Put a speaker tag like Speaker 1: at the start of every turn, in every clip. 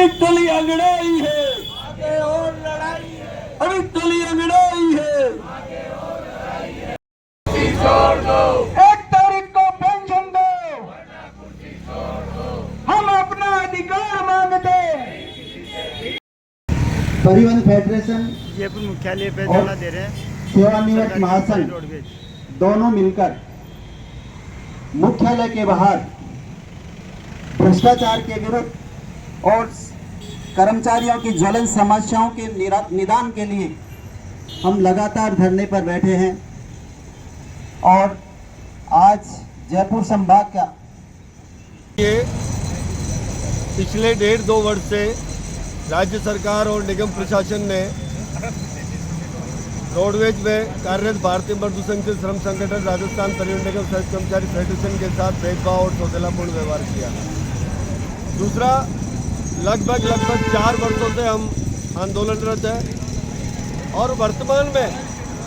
Speaker 1: अभी तली अंगड़ाई है, आगे और लड़ाई है। अभी तली अंगड़ाई है, आगे और लड़ाई है। छोड़ दो, 1 तारीख को पेंशन दो, वरना कुर्सी छोड़ दो। हम अपना अधिकार मांगते हैं।
Speaker 2: परिवहन फेडरेशन
Speaker 3: जयपुर मुख्यालय पे धरना दे रहे हैं।
Speaker 2: सेवानिवृत्त महासंघ दोनों मिलकर मुख्यालय के बाहर भ्रष्टाचार के विरुद्ध और कर्मचारियों की ज्वलंत समस्याओं के निदान के लिए हम लगातार धरने पर बैठे हैं। और आज जयपुर संभाग का
Speaker 4: ये पिछले 1.5-2 वर्ष से राज्य सरकार और निगम प्रशासन ने रोडवेज में कार्यरत भारतीय मजदूर संघ से श्रम संगठन राजस्थान परिवहन निगम सहित कर्मचारी फेडरेशन के साथ भेदभाव और सौतेलापूर्ण व्यवहार किया। दूसरा, लगभग 4 वर्षों से हम आंदोलनरत हैं और वर्तमान में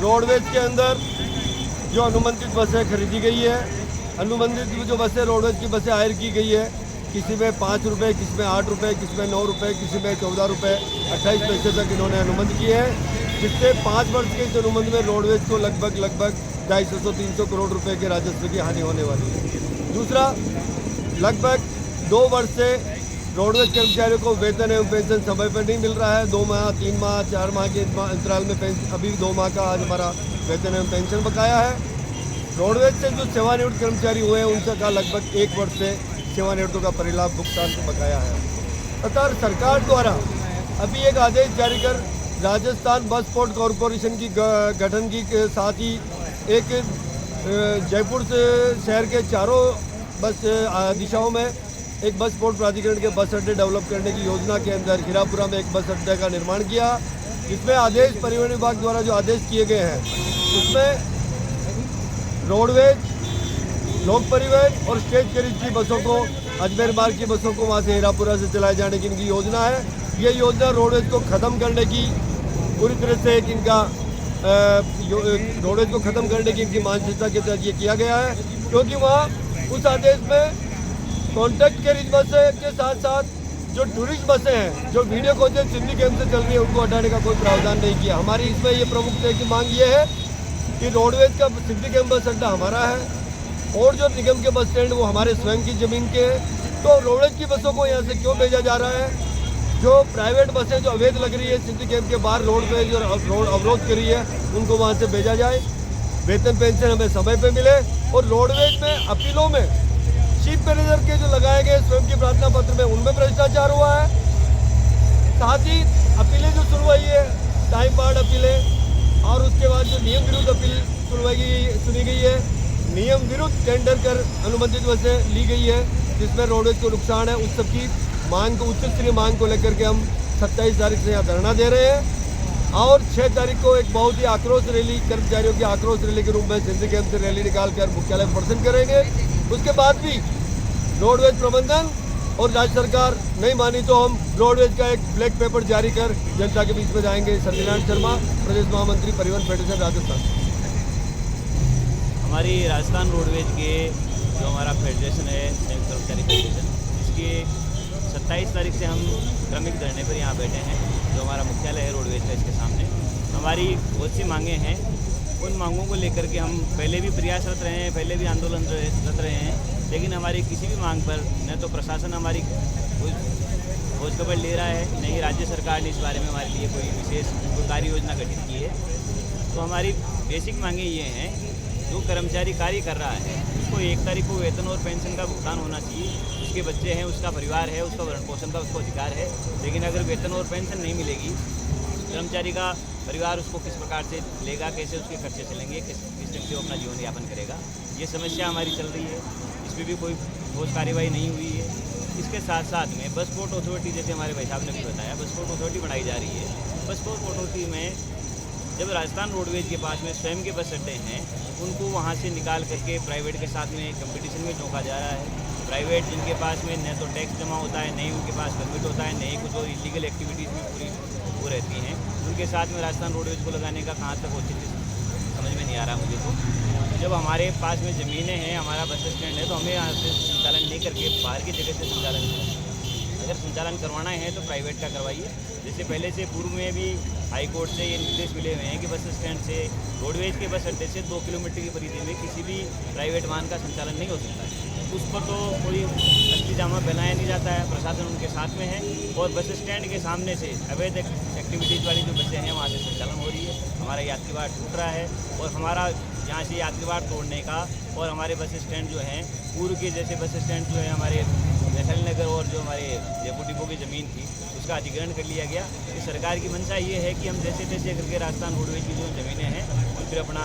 Speaker 4: रोडवेज के अंदर जो अनुबंधित बसें खरीदी गई है, अनुबंधित जो बसें रोडवेज की बसें हायर की गई है, किसी में 5 रुपये, किसी में 8 रुपये, किसी में 9 रुपये, किसी में 14 रुपये 28 पैसे तक इन्होंने अनुबंध किए हैं, जिससे 5 वर्ष के इस अनुबंध में रोडवेज को लगभग 250-300 करोड़ रुपए के राजस्व की हानि होने वाली है। दूसरा, लगभग 2 वर्ष से रोडवेज कर्मचारियों को वेतन एवं पेंशन समय पर नहीं मिल रहा है। 2 माह, 3 माह, 4 माह के अंतराल में पेंशन, अभी 2 माह का आज हमारा वेतन एवं पेंशन बकाया है। रोडवेज से जो सेवानिवृत्त कर्मचारी हुए हैं उनसे का लगभग 1 वर्ष से सेवानिवृत्तों का परिलाभ भुगतान बकाया है। तथा सरकार द्वारा अभी एक आदेश जारी कर राजस्थान बस पोर्ट कॉरपोरेशन की गठन की के साथ ही एक जयपुर से शहर के चारों बस दिशाओं में एक बस पोर्ट प्राधिकरण के बस अड्डे डेवलप करने की योजना के अंदर हीरापुरा में एक बस अड्डे का निर्माण किया। इसमें आदेश परिवहन विभाग द्वारा जो आदेश किए गए हैं उसमें रोडवेज, लोक परिवहन और स्टेट कैरिज की बसों को, अजमेर मार्ग की बसों को वहाँ से हीरापुरा से चलाए जाने की इनकी योजना है। ये योजना रोडवेज को ख़त्म करने की पूरी तरह से एक इनका रोडवेज को ख़त्म करने की इनकी मानसिकता के तहत ये किया गया है, क्योंकि वहाँ उस आदेश में कॉन्ट्रैक्ट कैरिज बसें के साथ साथ जो टूरिस्ट बसें हैं, जो वीडियो कॉन्फ्रेंस सिंधी कैंप से चल रही है, उनको हटाने का कोई प्रावधान नहीं किया। हमारी इसमें ये प्रमुख है कि मांग ये है कि रोडवेज का सिंधी कैंप बस अड्डा हमारा है और जो निगम के बस स्टैंड वो हमारे स्वयं की ज़मीन के हैं। तो रोडवेज की बसों को यहाँ से क्यों भेजा जा रहा है? जो प्राइवेट बसें जो अवैध लग रही है सिंधी कैंप के बाहर रोड पे जो रोड अवरोध कर रही है उनको वहाँ से भेजा जाए, वेतन पेंशन हमें समय पे मिले। और रोडवेज में अपीलों में चीफ मैनेजर के जो लगाए गए स्वयं की प्रार्थना पत्र में उनमें भ्रष्टाचार हुआ है। साथ ही अपीलें जो सुनवाई है, टाइम बार्ड अपीलें और उसके बाद जो नियम विरुद्ध अपील सुनी गई है, नियम विरुद्ध टेंडर कर अनुबंधित बसें ली गई है जिसमें रोडवेज को नुकसान है। उस सबकी मांग को, उच्च स्तरीय मांग को लेकर के हम 27 तारीख से यहाँ धरना दे रहे हैं और 6 तारीख को एक बहुत ही आक्रोश रैली, कर्मचारियों की आक्रोश रैली के रूप में सिंधी कैंप से रैली निकालकर मुख्यालय प्रदर्शन करेंगे। उसके बाद भी रोडवेज प्रबंधन और राज्य सरकार नहीं मानी तो हम रोडवेज का एक ब्लैक पेपर जारी कर जनता के बीच में जाएंगे। सत्यनारायण शर्मा, प्रदेश महामंत्री परिवहन फेडरेशन राजस्थान।
Speaker 5: हमारी राजस्थान रोडवेज के जो हमारा फेडरेशन है, संयुक्त कर्मचारी फेडरेशन, इसके 27 तारीख से हम क्रमिक धरने पर यहाँ बैठे हैं। जो हमारा मुख्यालय है रोडवेज का, इसके सामने हमारी बहुत सी मांगें हैं। उन मांगों को लेकर के हम पहले भी प्रयासरत रहे हैं, पहले भी आंदोलनरत रहे हैं, लेकिन हमारी किसी भी मांग पर न तो प्रशासन हमारी खोज खबर ले रहा है, न ही राज्य सरकार ने इस बारे में हमारे लिए कोई विशेष कार्य योजना गठित की है। तो हमारी बेसिक मांगें ये हैं, जो कर्मचारी कार्य कर रहा है उसको 1 तारीख को वेतन और पेंशन का भुगतान होना चाहिए। उसके बच्चे हैं, उसका परिवार है, उसका भरण पोषण का उसको अधिकार है। लेकिन अगर वेतन और पेंशन नहीं मिलेगी, कर्मचारी का परिवार उसको किस प्रकार से लेगा, कैसे उसके खर्चे चलेंगे, किस ढंग से वो अपना जीवन यापन करेगा, ये समस्या हमारी चल रही है। इसमें भी कोई ठोस कार्रवाई नहीं हुई है। इसके साथ साथ में बस पोर्ट अथॉरिटी, जैसे हमारे भाई साहब ने भी बताया, बस पोर्ट अथॉरिटी बनाई जा रही है। बस पोर्ट अथॉरिटी में जब राजस्थान रोडवेज के पास में स्वयं के बस अड्डे हैं, उनको वहाँ से निकाल करके प्राइवेट के साथ में कंपटीशन में झोंका जा रहा है। प्राइवेट जिनके पास में न तो टैक्स जमा होता है, न ही उनके पास परमिट होता है, न ही कुछ और इलीगल एक्टिविटीज़ में पूरी वो रहती हैं, उनके साथ में राजस्थान रोडवेज को लगाने का कहाँ तक उचित समझ में नहीं आ रहा मुझे। तो जब हमारे पास में ज़मीनें हैं, हमारा बस स्टैंड है, तो हमें यहाँ से संचालन नहीं करके बाहर की जगह से संचालन अगर संचालन करवाना है तो प्राइवेट का करवाइए। जैसे पहले से पूर्व में भी हाई कोर्ट से ये निर्देश मिले हुए हैं कि बस स्टैंड से रोडवेज के बस अड्डे से 2 किलोमीटर की परिधि में किसी भी प्राइवेट वाहन का संचालन नहीं हो सकता है। उस पर तो कोई असली जामा फैलाया नहीं जाता है, प्रशासन उनके साथ में है। और बस स्टैंड के सामने से अवैध एक्टिविटीज़ वाली जो बसें हैं वहाँ से संचालन हो रही है। हमारा यात्रीवाड़ टूट रहा है और हमारा यहाँ से यात्रीवाड़ तोड़ने का और हमारे बस स्टैंड जो हैं पूर्व के जैसे बस स्टैंड जो है हमारे वैशाली नगर और जो हमारे जयपुर डिपो की ज़मीन थी उसका अधिग्रहण कर लिया गया। कि सरकार की मंशा ये है कि हम जैसे तैसे करके राजस्थान रोडवेज की जो ज़मीनें हैं उन पर अपना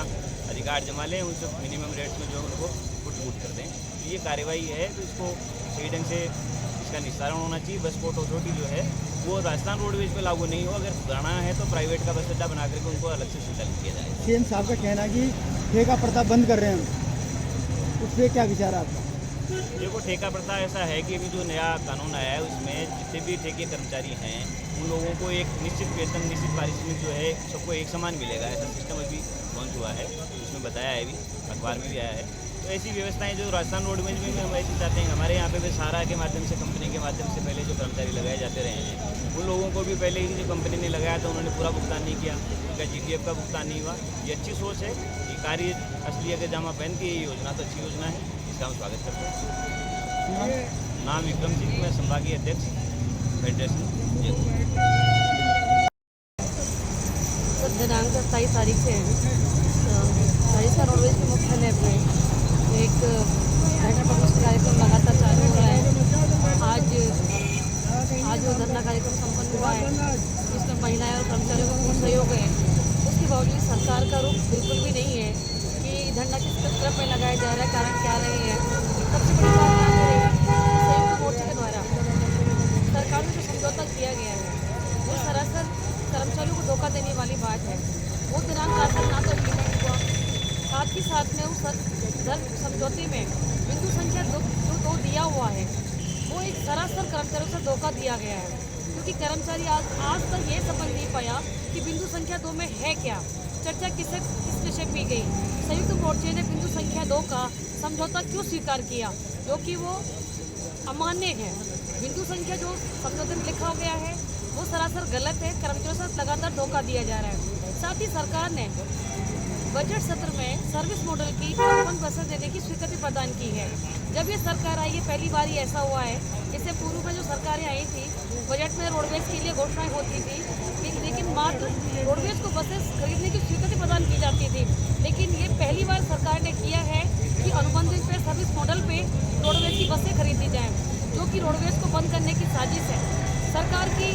Speaker 5: अधिकार जमा लें, उनसे मिनिमम रेट्स में जो है उनको फुट कर दें। तो ये कार्रवाई है, तो इसको सही ढंग से इसका निस्तारण होना चाहिए। बस पोर्ट अथॉरिटी जो है वो राजस्थान रोडवेज पे लागू नहीं हो, अगर सुधारना है तो प्राइवेट का बस अड्डा बना करके उनको अलग से संचालित किया जाए।
Speaker 6: सीएम साहब का कहना है कि ठेका प्रथा बंद कर रहे हैं, उस पर क्या विचार है आपका?
Speaker 5: देखो, ठेका प्रथा ऐसा है कि अभी जो नया कानून आया है उसमें जितने भी ठेके कर्मचारी हैं उन लोगों को एक निश्चित वेतन, निश्चित पारिश्रमिक जो है सबको एक समान मिलेगा। ऐसा सिस्टम अभी लॉन्च हुआ है, उसमें बताया है, अभी अखबार में भी आया है। तो ऐसी व्यवस्थाएं जो राजस्थान रोडवेज में हम ऐसी चाहते हैं। हमारे यहाँ पे भी सारा के माध्यम से, कंपनी के माध्यम से पहले जो कर्मचारी लगाए जाते रहे हैं उन लोगों को भी पहले ही जो कंपनी ने लगाया था उन्होंने पूरा भुगतान नहीं किया, उनका GTF का भुगतान नहीं हुआ। ये अच्छी सोच है, ये कार्य असली अगर जामा पहन के ये योजना तो अच्छी योजना है, इसका हम स्वागत करते हैं। नाम विक्रम सिंह, मैं संभागीय अध्यक्ष फेडरेशन जयपुर।
Speaker 7: सर, दिनांक 27 तारीख से राजस्थान रोडवेज के मुख्यालय में एक धरना प्रदर्शन कार्यक्रम लगातार चालू हो रहा है। आज जो धरना कार्यक्रम संपन्न हुआ है जिसमें महिलाएं और कर्मचारियों का पूर्ण सहयोग है, उसके बावजूद सरकार का रुख बिल्कुल भी नहीं है कि धरना किस तरफ में लगाया जा रहा है, कारण क्या रहे हैं। सबसे बड़ी बात यहाँ पर है संयुक्त मोर्चे के द्वारा सरकार में जो समझौता किया गया है वो सरासर कर्मचारियों को धोखा देने वाली बात है। वो दिनांक आज तक ना तो इम्प्लीमेंट हुआ, साथ ही साथ में उस समझौते में बिंदु संख्या दो दिया हुआ है वो एक सरासर कर्मचारियों से धोखा दिया गया है। क्योंकि कर्मचारी आज तक ये समझ नहीं पाया कि बिंदु संख्या 2 में है क्या, चर्चा किस विषय की गई। संयुक्त मोर्चे ने बिंदु संख्या 2 का समझौता क्यों स्वीकार किया, जो कि वो अमान्य है। बिंदु संख्या जो समझौते में लिखा गया है वो सरासर गलत है, कर्मचारियों से लगातार धोखा दिया जा रहा है। साथ ही सरकार ने बजट सत्र में सर्विस मॉडल की अनुबंध बसें देने की स्वीकृति प्रदान की है। जब ये सरकार आई है पहली बार ही ऐसा हुआ है। इससे पूर्व में जो सरकारें आई थी बजट में रोडवेज के लिए घोषणाएं होती थी, लेकिन मात्र रोडवेज को बसेस खरीदने की स्वीकृति प्रदान की जाती थी। लेकिन ये पहली बार सरकार ने किया है कि अनुबंधित पे सर्विस मॉडल पे रोडवेज की बसें खरीदी जाएँ, जो कि रोडवेज को बंद करने की साजिश है। सरकार की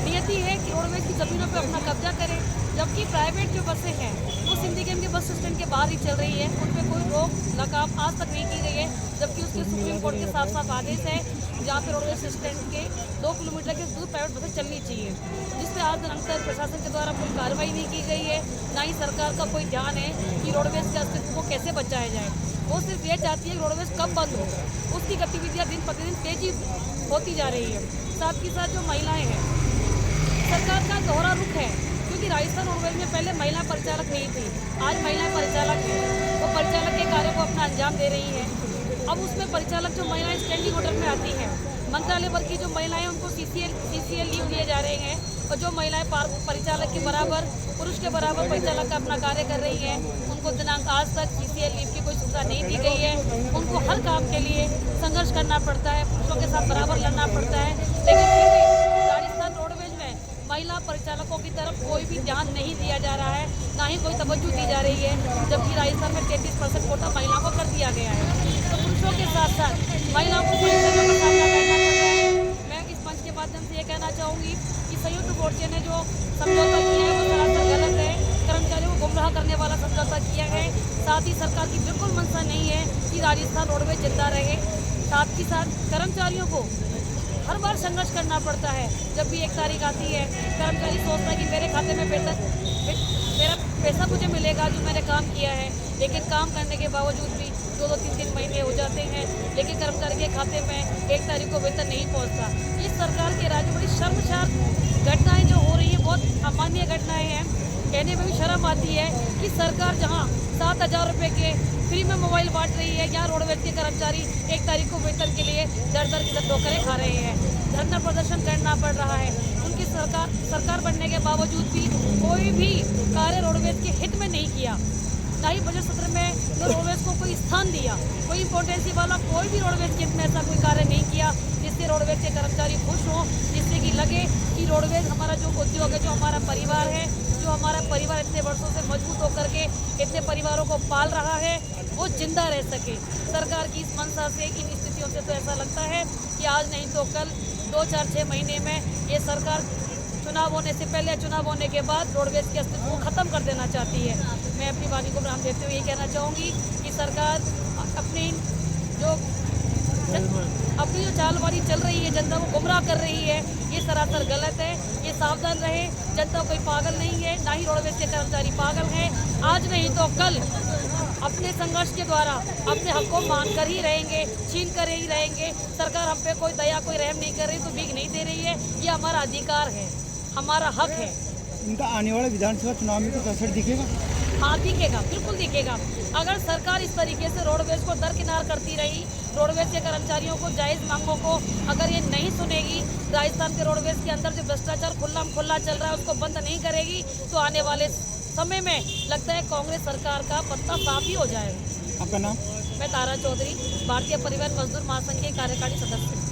Speaker 7: नियति है कि रोडवेज की ज़मीनों पर अपना कब्जा करें, जबकि प्राइवेट जो बसें हैं वो सिंडिकेट के बस स्टैंड के बाहर ही चल रही है, उन पर कोई रोक लगाम आज तक नहीं की गई है। जबकि उसके सुप्रीम कोर्ट के साफ साफ आदेश है जहाँ पे रोडवेज स्टैंड के 2 किलोमीटर के दूर प्राइवेट बसें चलनी चाहिए, जिस पर आज दिनांक तक प्रशासन के द्वारा कोई कार्रवाई नहीं की गई है। ना ही सरकार का कोई ध्यान है कि रोडवेज के अस्तित्व को कैसे बचाया जाए। वो सिर्फ ये चाहती है कि रोडवेज कब बंद हो, उसकी गतिविधियाँ दिन प्रतिदिन तेजी होती जा रही है। साथ ही साथ जो महिलाएँ हैं, सरकार का दोहरा रुख है, क्योंकि राजस्थान रोडवेज में पहले महिला परिचालक नहीं थी, आज महिलाएं परिचालक हैं। वो परिचालक के कार्य को अपना अंजाम दे रही हैं। अब उसमें परिचालक जो महिलाएं स्टैंडिंग ऑर्डर में आती हैं, मंत्रालय वर्ग की जो महिलाएं उनको CCL लीव दिए जा रहे हैं, और जो महिलाएं परिचालक के बराबर, पुरुष के बराबर परिचालक का अपना कार्य कर रही हैं, उनको दिनांक आज तक CCL लीव की कोई सुविधा नहीं दी गई है। उनको हर काम के लिए संघर्ष करना पड़ता है, पुरुषों के साथ बराबर लड़ना पड़ता है। लेकिन फिर भी राजस्थान रोडवेज में महिला परिचालकों की तरफ कोई भी ध्यान नहीं दिया जा रहा है, ना ही कोई तवज्जो दी जा रही है। जबकि राजस्थान में 33% कोटा महिलाओं को कर दिया गया है, तो पुरुषों के साथ साथ महिलाओं को परेशानियों का सामना करना पड़ रहा है। मैं इस मंच के माध्यम से ये कहना चाहूँगी कि संयुक्त मोर्चे ने जो समझौता किया है वो सरासर गलत है, कर्मचारियों को गुमराह करने वाला समझौता किया है। साथ ही सरकार की बिल्कुल मंशा नहीं है कि राजस्थान रोडवेज जिंदा रहे। साथ ही साथ कर्मचारियों को हर बार संघर्ष करना पड़ता है। जब भी 1 तारीख आती है, कर्मचारी सोचता है कि मेरे खाते में मेरा पैसा मुझे मिलेगा जो मैंने काम किया है, लेकिन काम करने के बावजूद भी 2-2, 3-3 महीने हो जाते हैं, लेकिन कर्मचारी के खाते में 1 तारीख को वेतन नहीं पहुंचता। इस सरकार के राज्य बड़ी शर्मसार घटनाएं जो हो रही हैं, बहुत अमान्य घटनाएं हैं। कहने में भी शर्म आती है कि सरकार जहां 7,000 रुपये के फ्री में मोबाइल बांट रही है, यहाँ रोडवेज के कर्मचारी 1 तारीख को वेतन के लिए दर की ठोकरें खा रहे हैं। धरना प्रदर्शन करना पड़ रहा है। उनकी सरकार बनने के बावजूद भी कोई भी कार्य रोडवेज के हित में नहीं किया। ना ही बजट सत्र में तो रोडवेज को कोई स्थान दिया, कोई इम्पोर्टेंसी वाला कोई भी रोडवेज के हित में ऐसा कोई कार्य नहीं किया जिससे रोडवेज के कर्मचारी खुश हों, जिससे कि लगे कि रोडवेज हमारा जो उद्योग है, जो हमारा परिवार है, जो हमारा परिवार इतने वर्षों से मजबूत होकर के इतने परिवारों को पाल रहा है, वो जिंदा रह सके। सरकार की इस मंशा से, इन स्थितियों से तो ऐसा लगता है कि आज नहीं तो कल 2, 4, 6 महीने में ये सरकार चुनाव होने से पहले, चुनाव होने के बाद रोडवेज के अस्तित्व को ख़त्म कर देना चाहती है। मैं अपनी वाणी को विराम देते हुए ये कहना चाहूँगी कि सरकार अपनी जो चालबाजी चल रही है, जनता को गुमराह कर रही है, ये सरासर गलत है। ये सावधान रहे, जनता कोई पागल नहीं है, ना ही रोडवेज के कर्मचारी पागल हैं। आज नहीं तो कल अपने संघर्ष के द्वारा अपने हक को मान कर ही रहेंगे, छीन कर ही रहेंगे। सरकार हम पे कोई दया, कोई रहम नहीं कर रही, तो भीख नहीं दे रही है। ये हमारा अधिकार है, हमारा हक है।
Speaker 6: इनका आने वाले विधानसभा चुनाव में कुछ असर दिखेगा?
Speaker 7: हाँ दिखेगा, बिल्कुल दिखेगा। अगर सरकार इस तरीके से रोडवेज को दरकिनार करती रही, रोडवेज के कर्मचारियों को जायज़ मांगों को अगर ये नहीं सुनेगी, राजस्थान के रोडवेज के अंदर जो भ्रष्टाचार खुल्ला चल रहा है उसको बंद नहीं करेगी, तो आने वाले समय में लगता है कांग्रेस सरकार का पत्ता साफ ही हो जाएगा।
Speaker 6: आपका नाम?
Speaker 7: मैं तारा चौधरी, भारतीय परिवहन मजदूर महासंघ के कार्यकारी सदस्य।